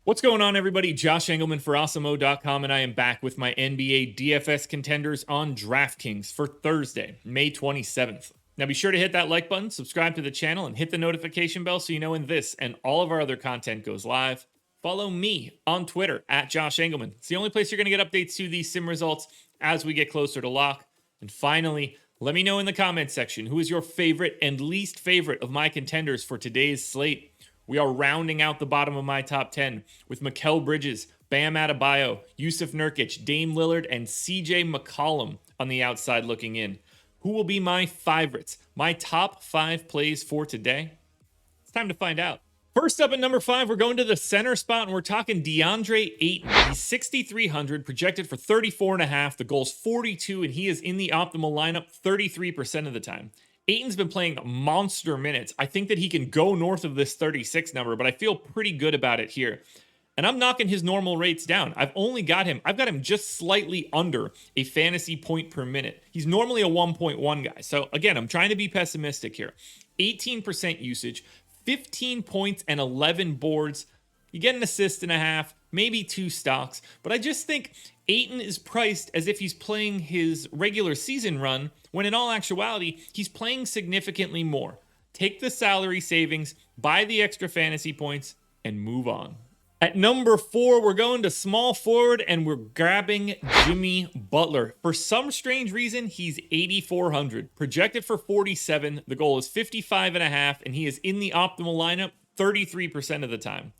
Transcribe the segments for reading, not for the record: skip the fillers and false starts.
What's going on, everybody? Josh Engleman for Awesemo.com, and I am back with my NBA DFS contenders on DraftKings for Thursday, May 27th. Now be sure to hit that like button, subscribe to the channel, and hit the notification bell so you know when this and all of our other content goes live. Follow me on Twitter at Josh Engleman. It's the only place you're going to get updates to these sim results as we get closer to lock. And finally, let me know in the comments section who is your favorite and least favorite of my contenders for today's slate. We are rounding out the bottom of my top 10 with Mikal Bridges, Bam Adebayo, Yusuf Nurkic, Dame Lillard, and CJ McCollum on the outside looking in. Who will be my favorites? My top 5 plays for today? It's time to find out. First up at number 5, we're going to the center spot, and we're talking DeAndre Ayton. He's 6,300, projected for 34.5. The goal's 42, and he is in the optimal lineup 33% of the time. Ayton's been playing monster minutes. I think that he can go north of this 36 number, but I feel pretty good about it here. And I'm knocking his normal rates down. I've got him just slightly under a fantasy point per minute. He's normally a 1.1 guy. So again, I'm trying to be pessimistic here. 18% usage, 15 points and 11 boards. You get an assist and a half, maybe 2 stocks. But I just think Ayton is priced as if he's playing his regular season run, when in all actuality, he's playing significantly more. Take the salary savings, buy the extra fantasy points, and move on. At number 4, we're going to small forward, and we're grabbing Jimmy Butler. For some strange reason, he's 8,400, projected for 47. The goal is 55.5, and he is in the optimal lineup 33% of the time.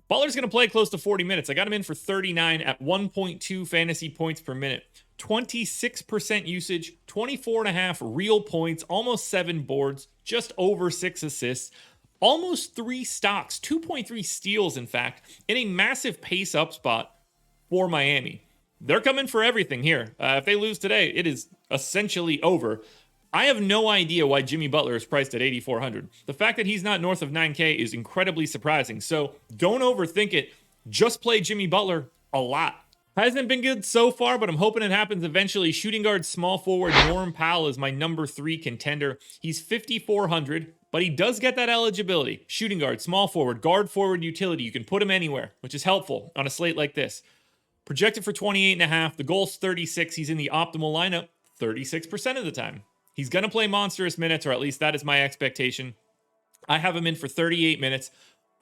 Butler's going to play close to 40 minutes. I got him in for 39 at 1.2 fantasy points per minute. 26% usage, 24.5 real points, almost 7 boards, just over 6 assists, almost 3 stocks, 2.3 steals, in fact, in a massive pace up spot for Miami. They're coming for everything here. If they lose today, it is essentially over. I have no idea why Jimmy Butler is priced at 8,400. The fact that he's not north of 9K is incredibly surprising. So don't overthink it. Just play Jimmy Butler a lot. Hasn't been good so far, but I'm hoping it happens eventually. Shooting guard small forward Norm Powell is my number 3 contender. He's 5,400, but he does get that eligibility. Shooting guard, small forward, guard forward utility. You can put him anywhere, which is helpful on a slate like this. Projected for 28.5. The goal's 36. He's in the optimal lineup 36% of the time. He's going to play monstrous minutes, or at least that is my expectation. I have him in for 38 minutes,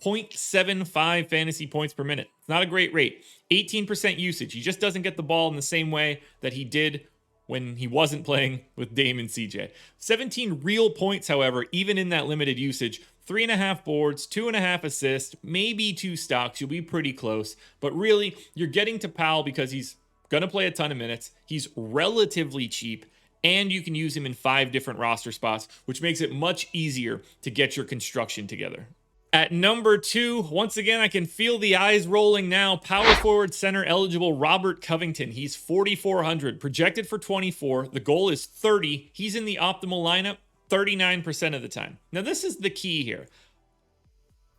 0.75 fantasy points per minute. It's not a great rate. 18% usage. He just doesn't get the ball in the same way that he did when he wasn't playing with Dame and CJ. 17 real points, however, even in that limited usage. 3.5 boards, 2.5 assists, maybe 2 stocks. You'll be pretty close. But really, you're getting to Powell because he's going to play a ton of minutes. He's relatively cheap. And you can use him in 5 different roster spots, which makes it much easier to get your construction together. At number 2, once again, I can feel the eyes rolling now. Power forward center eligible Robert Covington. He's 4,400, projected for 24. The goal is 30. He's in the optimal lineup 39% of the time. Now, this is the key here.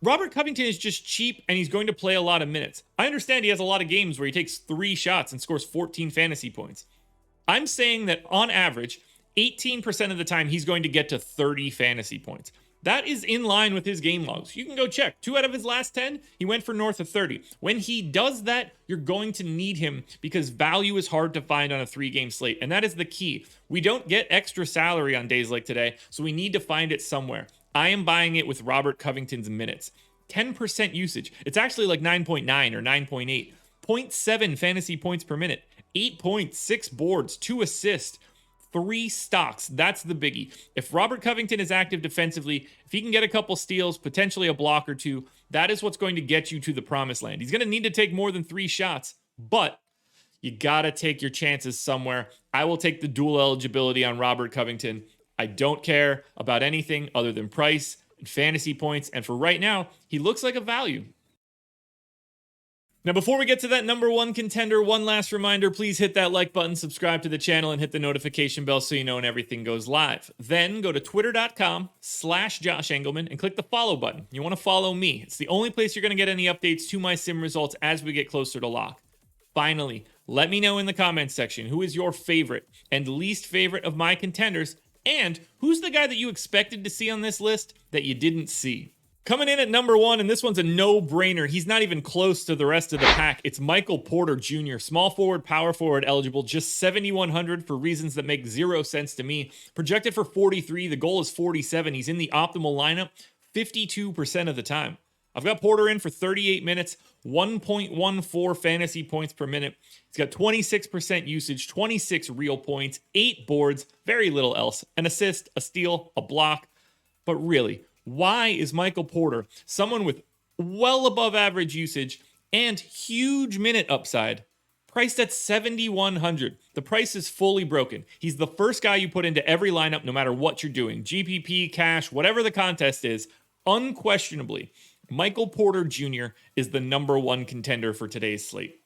Robert Covington is just cheap, and he's going to play a lot of minutes. I understand he has a lot of games where he takes 3 shots and scores 14 fantasy points. I'm saying that on average, 18% of the time, he's going to get to 30 fantasy points. That is in line with his game logs. You can go check. 2 out of his last 10, he went for north of 30. When he does that, you're going to need him because value is hard to find on a 3-game slate. And that is the key. We don't get extra salary on days like today, so we need to find it somewhere. I am buying it with Robert Covington's minutes. 10% usage. It's actually like 9.9 or 9.8. 0.7 fantasy points per minute. 8 points, 6 boards, 2 assists, 3 stocks. That's the biggie. If Robert Covington is active defensively, if he can get a couple steals, potentially a block or 2, that is what's going to get you to the promised land. He's going to need to take more than 3 shots, but you got to take your chances somewhere. I will take the dual eligibility on Robert Covington. I don't care about anything other than price and fantasy points, and for right now, he looks like a value. Now, before we get to that number 1 contender, one last reminder, please hit that like button, subscribe to the channel, and hit the notification bell so you know when everything goes live. Then go to twitter.com/Josh Engleman and click the follow button. You want to follow me. It's the only place you're going to get any updates to my sim results as we get closer to lock. Finally, let me know in the comments section who is your favorite and least favorite of my contenders, and who's the guy that you expected to see on this list that you didn't see. Coming in at number 1, and this one's a no-brainer. He's not even close to the rest of the pack. It's Michael Porter Jr., small forward, power forward eligible, just 7,100 for reasons that make zero sense to me. Projected for 43, the goal is 47. He's in the optimal lineup 52% of the time. I've got Porter in for 38 minutes, 1.14 fantasy points per minute. He's got 26% usage, 26 real points, 8 boards, very little else, an assist, a steal, a block. But really, why is Michael Porter, someone with well above average usage and huge minute upside, priced at 7,100? The price is fully broken. He's the first guy you put into every lineup, no matter what you're doing. GPP, cash, whatever the contest is. Unquestionably, Michael Porter Jr. is the number 1 contender for today's slate.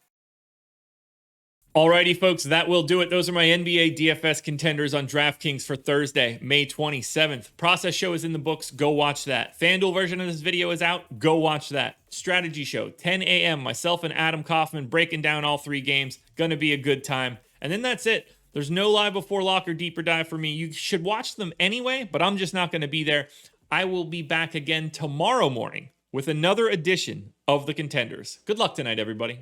Alrighty, folks, that will do it. Those are my NBA DFS contenders on DraftKings for Thursday, May 27th. Process show is in the books. Go watch that. FanDuel version of this video is out. Go watch that. Strategy show, 10 a.m. Myself and Adam Kaufman breaking down all 3 games. Gonna be a good time. And then that's it. There's no live before lock or deeper dive for me. You should watch them anyway, but I'm just not going to be there. I will be back again tomorrow morning with another edition of the Contenders. Good luck tonight, everybody.